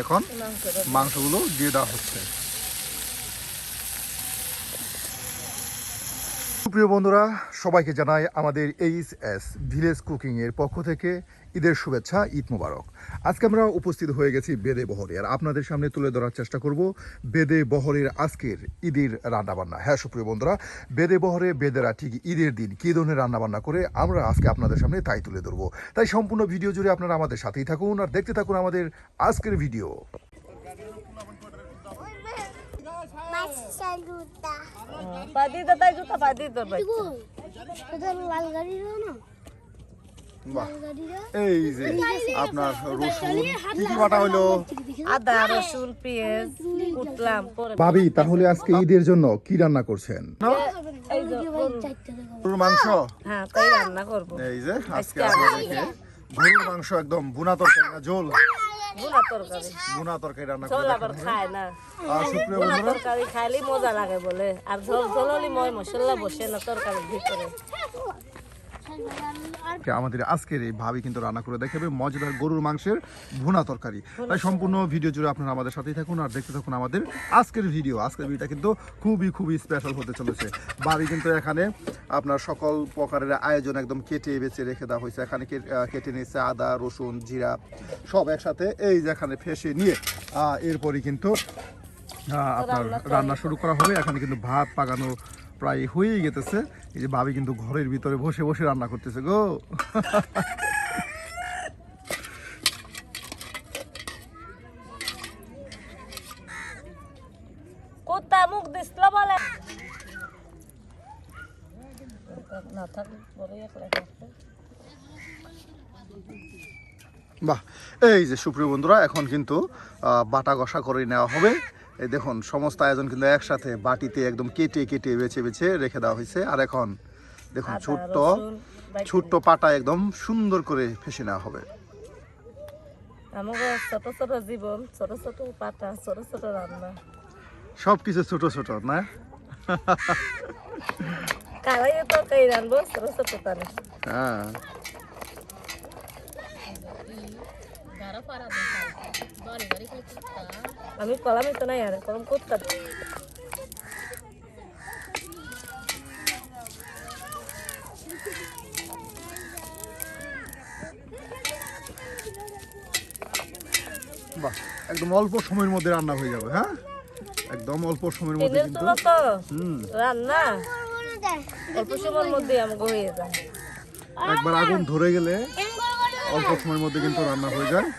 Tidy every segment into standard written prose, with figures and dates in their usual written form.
এখন মাংসগুলো দিয়ে দেওয়া হচ্ছে। প্রিয় বন্ধুরা, সবাইকে জানাই আমাদের এইচএস ভিলেজ কুকিং এর পক্ষ থেকে ঈদের শুভেচ্ছা, ঈদ মোবারক। আজকে আমরা উপস্থিত হয়ে গেছি বেদে বহরে, আর আপনাদের সামনে তুলে ধরার চেষ্টা করব বেদে বহরের আজকের ঈদের রান্নাবান্না। হ্যাঁ সুপ্রিয় বন্ধুরা, বেদে বহরে বেদেরা ঠিক ঈদের দিন কী ধরনের রান্নাবান্না করে আমরা আজকে আপনাদের সামনে তাই তুলে ধরবো। তাই সম্পূর্ণ ভিডিও জুড়ে আপনারা আমাদের সাথেই থাকুন আর দেখতে থাকুন আমাদের আজকের ভিডিও। এই যে আপনার রসুন কি কি বাটা হলো? আদা, রসুন, পেঁয়াজ কুটলাম। ভাবি, তাহলে আজকে ঈদের জন্য কি রান্না করছেন? গরুর মাংস। হ্যাঁ, তাই রান্না করব। এই যে আজকে আপনাদেরকে গরুর মাংস একদম ভুনা তরকারি না ঝোল? ভুনা তরকারি। ভুনা তরকারি রান্না ঝোল করে আবার খায় না। সুপ্রিয় ভুনা বন্ধুরা, তরকারি খাইলে মজা লাগে বলে, আর ঝোল ঝোল হলে ময় মশলা বসে না তরকারির ভিতরে। আমাদের আজকের এই ভাবি কিন্তু রান্না করে দেখাবে মজাদার গরুর মাংসের ভুনা তরকারি। তাই সম্পূর্ণ ভিডিও জুড়ে আপনারা আমাদের সাথেই থাকুন আর দেখতে থাকুন আমাদের আজকের ভিডিও। আজকের ভিডিওটা কিন্তু খুবই স্পেশাল হতে চলেছে। ভাবি কিন্তু এখানে আপনার সকল প্রকারের আয়োজন একদম কেটে বেছে রেখে দেওয়া হয়েছে। এখানে কেটে নিয়েছে আদা, রসুন, জিরা সব একসাথে এই যে এখানে ফেসে নিয়ে এরপরই কিন্তু আপনার রান্না শুরু করা হবে। এখানে কিন্তু ভাত পাকানো প্রায় হয়েই গেতেছে। এই যে ভাবি কিন্তু ঘরের ভিতরে বসে বসে রান্না করতেছে গো। কোথা মুখ দিছিল বলে না থাকলে পরে একলা থাকবে। বাহ, এই যে সুপ্রিয় বন্ধুরা, এখন কিন্তু বাটা ঘষা করে নেওয়া হবে। এই দেখুন সমস্ত আয়োজন কিন্তু একসাথে বাটিতে একদম কেটে বেছে রেখে দেওয়া হয়েছে। আর এখন দেখুন ছোট্ট পাটা একদম সুন্দর করে ফেসে নেওয়া হবে। আমাদের ছোট ছোট জীবন, ছোট ছোট পাতা, ছোট ছোট রান্না, সবকিছু ছোট ছোট না? কালাই তরকারি রানবো ছোট ছোট তানে। হ্যাঁ, আমি কলামই তো নাই, আর কলম করতাম। বাহ, একদম অল্প সময়ের মধ্যে রান্না হয়ে যাবে। হ্যাঁ, একদম অল্প সময়ের মধ্যে কিন্তু রান্না অল্প সময়ের মধ্যে আমাকে হয়ে যায়। একবার আগুন ধরে গেলে অল্প সময়ের মধ্যে কিন্তু রান্না হয়ে যায়।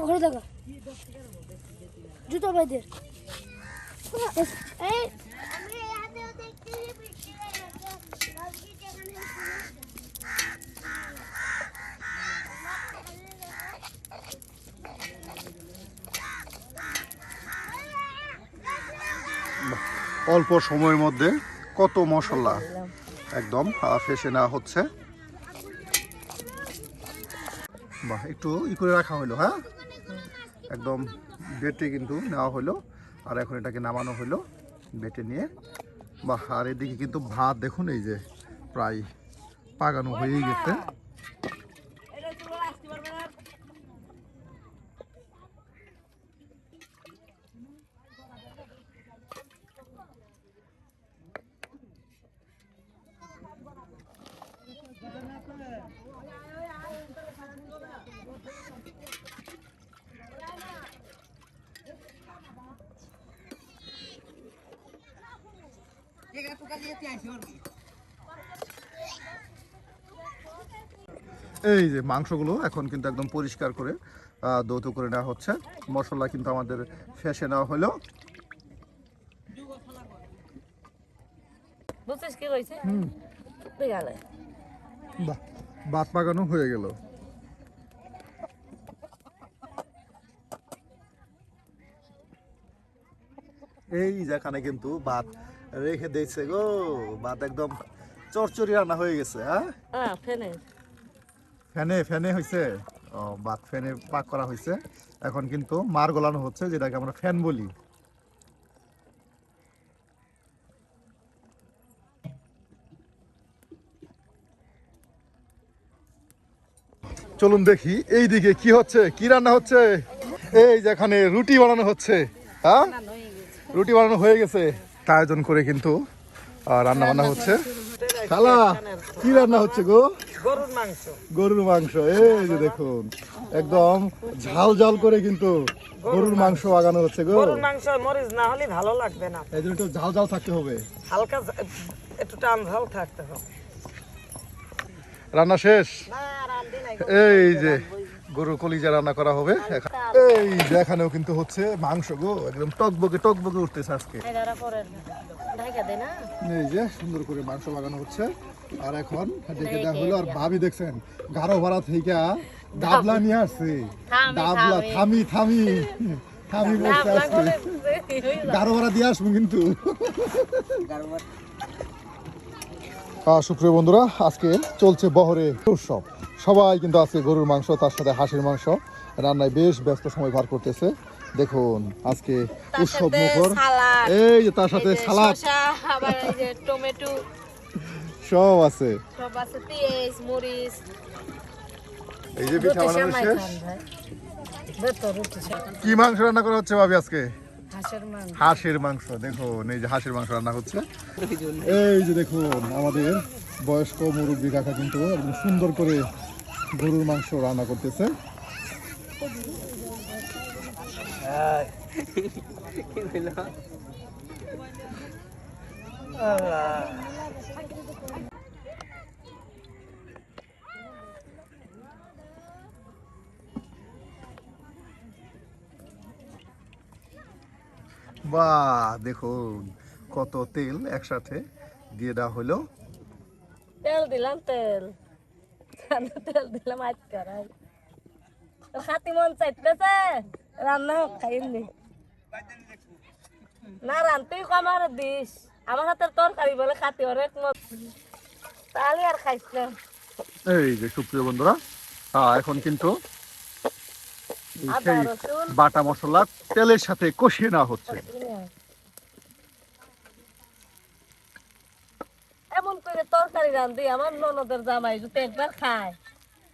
ঘরে দেখা জুতো বাইদের অল্প সময়ের মধ্যে কত মশলা একদম ফেসে নেওয়া হচ্ছে। বাহ, একটু করে রাখা হলো। হ্যাঁ, একদম বেটে কিন্তু নেওয়া হলো। আর এখন এটাকে নামানো হলো বেটে নিয়ে। বাহ, আর এদিকে কিন্তু ভাত দেখুন এই যে প্রায় পাকানো হয়েই গেছে। এই যে মাংসগুলো এখন কিন্তু একদম পরিষ্কার করে ধৌত করে নেওয়া হচ্ছে। মশলা কিন্তু আমাদের ফেসে নেওয়া হলো। বুঝছিস কি হয়েছে? বাহ, ভাত পাকানো হয়ে গেল। এই যেখানে কিন্তু ভাত রেখে দিয়েছে গো, ভাত একদম চরচরি রান্না হয়ে গেছে, হ্যাঁ? ফেনে ফ্যানে ফ্যানে হয়েছে। ও ভাত ফ্যানে পাক করা হয়েছে। এখন কিন্তু মার গলানো হচ্ছে, যেটাকে আমরা ফ্যান বলি। চলুন দেখি এইদিকে কি হচ্ছে, কি রান্না হচ্ছে। এই যেখানে রুটি বানানো হচ্ছে, হ্যাঁ, রুটি বানানো হয়ে গেছে। আয়োজন করে কিন্তু রান্না বান্না হচ্ছে। খালা, কি রান্না হচ্ছে গো? গরুর মাংস। গরুর মাংস। এই যে দেখুন, একদম ঝাল ঝাল করে কিন্তু গরুর মাংস আগানো হচ্ছে গো। গরুর মাংস মরিচ না হলে ভালো লাগবে না, এই জন্য একটু ঝাল ঝাল থাকতে হবে, হালকা একটু টান ঝাল থাকতে হবে। রান্না শেষ। না রান্ধি নাই, এই যে গরুর কলিজা রান্না করা হবে। এই যে এখানেও কিন্তু হচ্ছে মাংস গো, একদম টকবকে টকবকে উঠতেছে আজকে। এই যে সুন্দর করে মাংস লাগানো হচ্ছে। আর এখন দেখে দেওয়া হলো। আর ভাবি দেখছেন গাঢ় ভাড়া থেকে ডাবলা নিয়ে আসছে। ডাবলা থামি থামি থামি বলছে আজকে গাঢ় ভাড়া দিয়ে আসবো কিন্তু। সুপ্রিয় বন্ধুরা, আজকে চলছে বহরে উৎসব। সবাই কিন্তু আজকে গরুর মাংস, তার সাথে হাঁসের মাংস রান্নায় বেশ ব্যস্ত সময় পার করতেছে। দেখুন আজকে উৎসব মুখর। এই যে তার সাথে সালাদ, টমেটো সব আছে। সব আছে, পেঁয়াজ মরিচ। এই যে পিঠা বানানো শেষ। কি মাংস রান্না করা হচ্ছে ভাবি আজকে? হাঁসের মাংস। দেখুন এই যে হাঁসের মাংস রান্না হচ্ছে। এই যে দেখুন আমাদের বয়স্ক মুরব্বী কাকা কিন্তু একদম সুন্দর করে গরুর মাংস রান্না করতেছে। বাহ, দেখুন কত তেল একসাথে দিয়ে দেওয়া হলো। তেল দিলাম, তেল তেল দিলাম। আজকে খাতি মন চাইতেছে, রান্না হোক খাইনি না। রান্তুই কমার দিস, আমার হাতে তরকারি বলে খাতি অনেক মত, তাহলে আর খাইস না। এই যে সুপ্রিয় বন্ধুরা, এখন কিন্তু আদা সেই রসুন বাটা মশলা তেলের সাথে কষিয়ে নেওয়া হচ্ছে। এমন করে তরকারি রান্ধি আমার ননদের জামাই যদি একবার খায়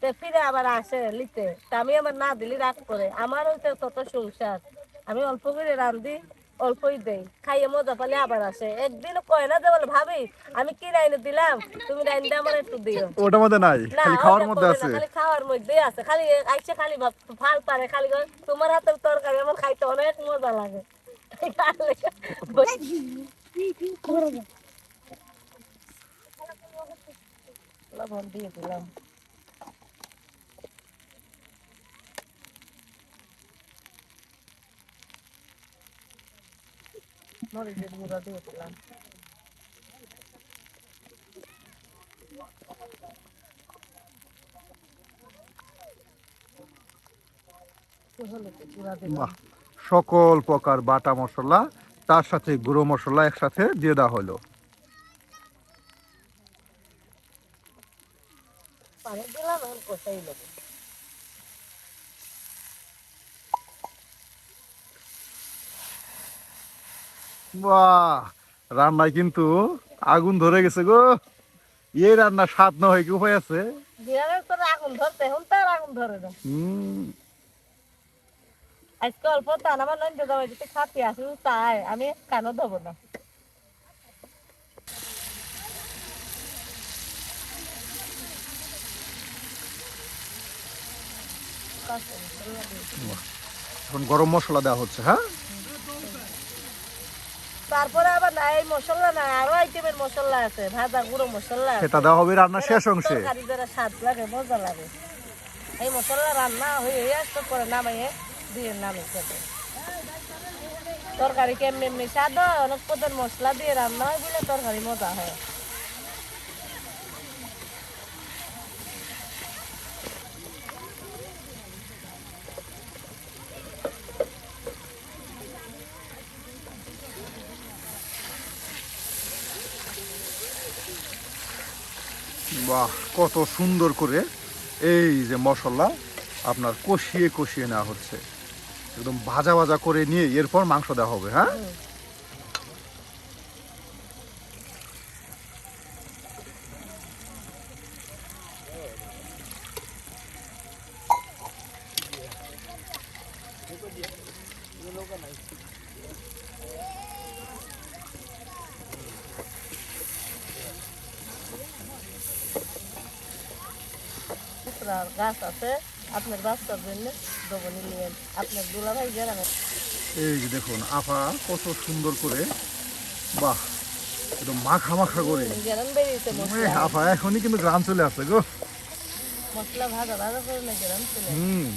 তে ফিরে আবার আসে লিতে, তা আমি আমার না দিলি রাগ করে। আমার হইতে তত সংসার, আমি অল্প করে রান্ধি, অল্পই দেই, খাইয়ে মজা পালে আবার আসে। একদিনও কয় না যে বলে ভাবি আমি কি রাইনে দিলাম, তুমি রাইনটা আমার একটু দিও। ওটার মধ্যে নাই, না, খালি খাওয়ার ওইটা মধ্যে করে না, আছে। খালি খাওয়ার মধ্যেই আছে। খালি আইসে খালি ফাল পারে, খালি কয়, তোমার হাতের তরকারি আমার খাইতে অনেক মজা লাগে। লবণ দিয়ে দিলাম, মরিচের গুঁড়া দিয়ে দিলাম। হলুদের গুঁড়া দিলাম। বাহ, সকল প্রকার বাটা মশলা তার সাথে গুঁড়ো মশলা একসাথে দিয়ে দেওয়া হলো। পানি দিলাম, এখন কষাই নেবো। বাহ, রান্নায় কিন্তু আগুন ধরে গেছে গো। এই রান্না স্বাদ না হয় কি উপায় আছে? বিড়ালের করে আগুন ধরতে, এখন তার আগুন ধরে না। আজকে অল্প টান, আমার নন্দ জামাই যদি খাতি আসে তাই আমি কানও দেবো না। এখন গরম মশলা দেওয়া হচ্ছে, হ্যাঁ। তারপরে আবার না এই মশলা না, আরো আইটেমের মশলা আছে, ভাজা গুঁড়ো মশলা আছে। সেটা দেওয়া হবে রান্না শেষ অংশে। তরকারি যারা স্বাদ লাগে, মজা লাগে। এই মশলা রান্না হয়ে আসতে পরে নামাইয়ে দিয়ে নামে খেতে। তরকারি কেমনি এমনি স্বাদ হয়, অনেক পদের মশলা দিয়ে রান্না হয় বলে তরকারি মজা হয়। বাহ, কত সুন্দর করে এই যে মশলা আপনার কষিয়ে কষিয়ে নেওয়া হচ্ছে, একদম ভাজা ভাজা করে নিয়ে এরপর মাংস দেওয়া হবে। হ্যাঁ, গাছ আছে আপনার বাচ্চার জন্য দেবো নিলেন, আপনার দুলাভাই গ্রামে। এই যে দেখুন আপা কত সুন্দর করে, বাহ, একদম মাখা মাখা করে। গ্রাম বেরিয়েছে মশলা, আপা এখনই কিন্তু গ্রাম চলে আসছে গো। মশলা ভাজা ভাজা করে না গ্রাম চলে। হুম,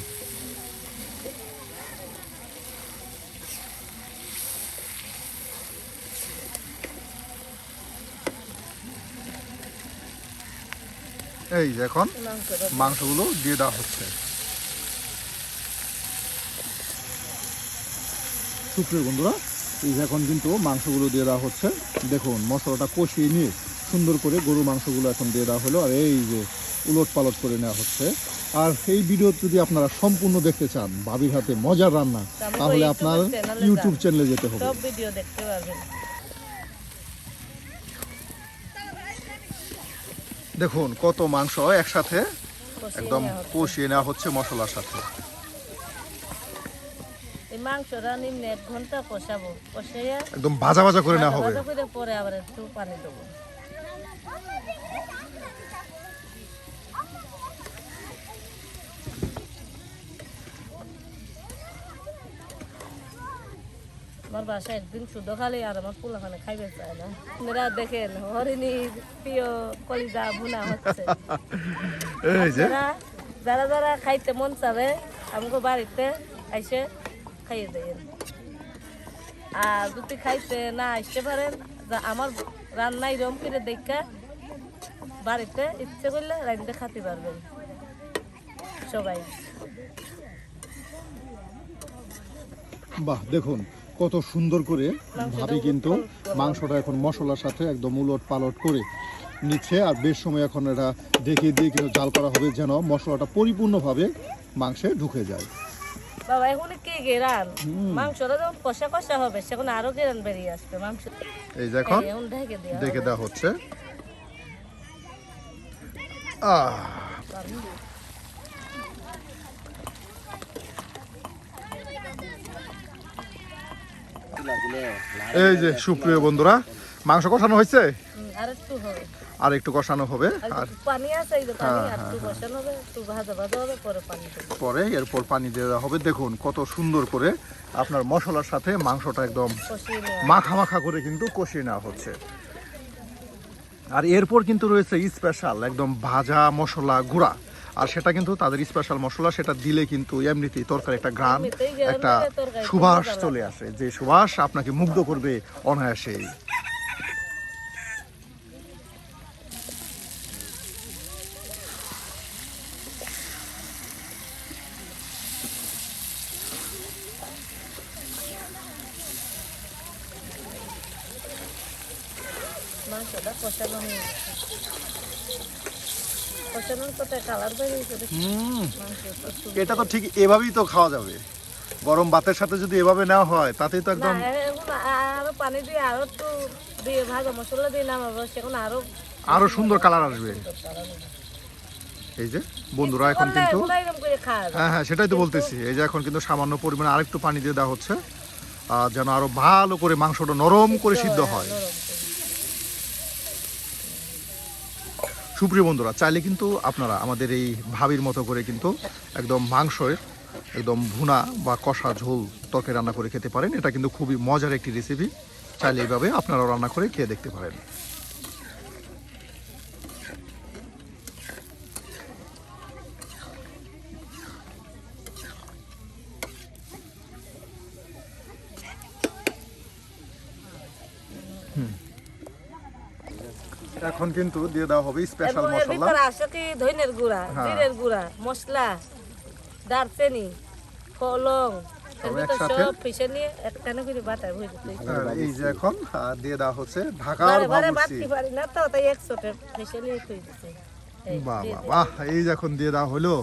এই যে এখন মাংসগুলো দিয়ে দেওয়া হচ্ছে। সুপ্রিয় বন্ধুরা, এই যে এখন কিন্তু মাংসগুলো দিয়ে দেওয়া হচ্ছে। দেখুন মশলাটা কষিয়ে নিয়ে সুন্দর করে গরু মাংসগুলো এখন দিয়ে দেওয়া হলো, আর এই যে উলট পালট করে নেওয়া হচ্ছে। আর এই ভিডিও যদি আপনারা সম্পূর্ণ দেখতে চান ভাবির হাতে মজার রান্না, তাহলে আপনার ইউটিউব চ্যানেলে যেতে হবে, সব ভিডিও দেখতে পারবেন। দেখুন কত মাংস একসাথে একদম কষিয়ে নেওয়া হচ্ছে মশলার সাথে। এই মাংসটা নিম্নে 1 ঘন্টা কষাবো, কষাইয়া একদম ভাজা ভাজা করে নেওয়া হবে। ভাজা করে পরে আবার একটু পানি দেবো। আমার বাসায় একদিন শুদ্ধ খালি আর আমার পোলাখানে খাইবে চায় না। আপনারা দেখেন হরিণীর প্রিয় কলিজা ভুনা হচ্ছে। এই যে যারা যারা খাইতে মন চাবে আমাকে বাড়িতে আইসে খাইয়ে দেন। আর যদি খাইতে না আসতে পারেন, আমার রান্নাই রম করে দেখা বাড়িতে ইচ্ছে করলে রান্না খাতে পারবেন সবাই। বাহ, দেখুন কত সুন্দর করে ভাবি কিন্তু মাংসটা এখন মশলার সাথে একদম উলট পালট করে নিচ্ছে। আর বেশ সময় এখন এটা ঢেকে দিয়ে কিন্তু জাল করা হবে, যেন মশলাটা পরিপূর্ণভাবে মাংসে ঢুকে যায়। বাবা এখন কি গেরান মাংসটা যখন কষা কষা হবে সেখন আরো গেরান বেরিয়ে আসবে মাংস। এই যে এখন ঢেকে দেওয়া হচ্ছে। এই যে সুপ্রিয় বন্ধুরা, মাংস কষানো হয়েছে, আর একটু কষানো হবে, আর পানি আছে এই যে পানি আর একটু কষানো হবে, একটু ভাজা ভাজা হবে, পরে পানি দেব, পরে এরপর পানি দিয়ে দেওয়া হবে। দেখুন কত সুন্দর করে আপনার মশলার সাথে মাংসটা একদম মাখা মাখা করে কিন্তু কষিয়ে নেওয়া হচ্ছে। আর এরপর কিন্তু রয়েছে স্পেশাল একদম ভাজা মশলা গুঁড়া, আর সেটা কিন্তু তাদের স্পেশাল মশলা, সেটা দিলে কিন্তু এমনিতেই তরকারি একটা ঘ্রাণ, একটা সুবাস চলে আসে, যে সুবাস আপনাকে মুগ্ধ করবে অনায়াসেই। মাংসটা কষানো হয়ে গেছে, কষানোর পরে কালার বেরিয়েছে। এটা তো ঠিক এভাবেই তো খাওয়া যাবে, গরম ভাতের সাথে যদি এভাবে নেওয়া হয় তাতেই তো একদম। আরো পানি দিয়ে আরো একটু দিয়ে ভাজা মশলা দিয়ে নামাবো, সেখন আরো সুন্দর কালার আসবে। এই যে বন্ধুরা এখন কিন্তু, হ্যাঁ হ্যাঁ সেটাই তো বলতেছি, এই যে এখন কিন্তু সামান্য পরিমাণে আরেকটু পানি দিয়ে দেওয়া হচ্ছে, যেন আরো ভালো করে মাংসটা নরম করে সিদ্ধ হয়। সুপ্রিয় বন্ধুরা, চাইলে কিন্তু আপনারা আমাদের এই ভাবির মতো করে কিন্তু একদম মাংসের একদম ভুনা বা কষা ঝোল তরকারি রান্না করে খেতে পারেন। এটা কিন্তু খুবই মজার একটি রেসিপি, চাইলে এইভাবে আপনারাও রান্না করে খেয়ে দেখতে পারেন। এখন কিন্তু দিয়ে দেওয়া হবে স্পেশাল মশলা, আছে কি ধনিয়ার গুঁড়া, জিরের গুঁড়া, মশলা, দারচিনি, লং, সব পিষে নিয়ে একখানে করে বাটা হয়ে যেতে। এই যে এখন দিয়ে দেওয়া হচ্ছে ঢাকার বাড়তে পারি না তো, তাই একসাথে পিষে নিয়ে খুঁজে দিচ্ছে। এই বাহ দিয়ে বাহ দিই। বাহ, এই যে এখন দিয়ে দেওয়া হলো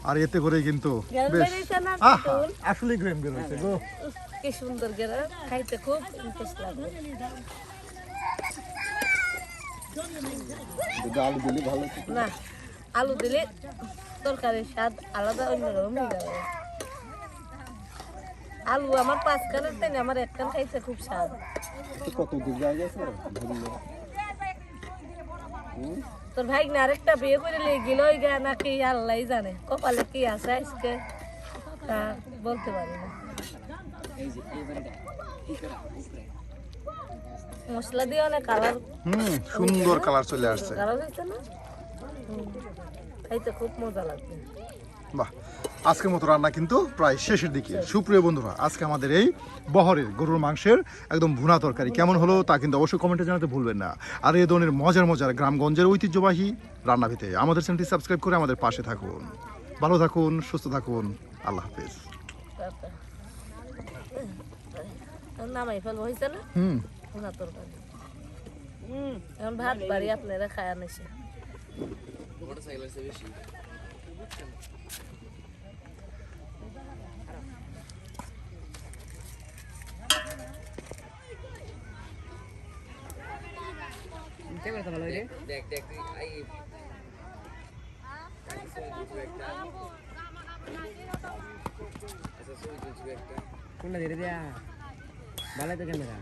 আর এতে করে কিন্তু গ্যাস বেশ বেরিয়েছে না আহা তুল? আসলে গ্রেম বের হয়েছে গো। উফ, কি সুন্দর গেরা খাইতে খুব টেস্ট লাগবে। আলু দিলে ভালো না আলু দিলে তরকারির স্বাদ আলাদা অন্যরকম হয়ে যাবে। আলু আমার 5 খানের থেকে আমার 1 খান খাইতে খুব স্বাদ। কত দূর জায়গা আছে তোর ভাই না আরেকটা বিয়ে করে লিয়ে গেল ওই গা নাকি আল্লাহ জানে কপালে কি আছে আজকে তা বলতে পারি না। মশলা দিয়ে অনেক কালার সুন্দর কালার চলে আসছে। কালার হয়েছে না খাইতে খুব মজা লাগবে। বাহ, আজকের মতো রান্না কিন্তু প্রায় শেষের দিকে। সুপ্রিয় বন্ধুরা, আজকে আমাদের এই বহরের গরুর মাংসের একদম ভুনা তরকারি কেমন হলো তা কিন্তু অবশ্যই কমেন্টে জানাতে ভুলবেন না। আর এই ধরনের মজার মজার গ্রামগঞ্জের ঐতিহ্যবাহী রান্না পেতে আমাদের চ্যানেলটি সাবস্ক্রাইব করে আমাদের পাশে থাকুন। ভালো থাকুন, সুস্থ থাকুন, আল্লাহ হাফেজ। নামাই ফেলবো হয়েছে না ভুনা তরকারি। এখন ভাত বাড়ি আপনারা খায় আনেছে। কোনটা ধীরে দিয়া ভালো তো ক্যামেরা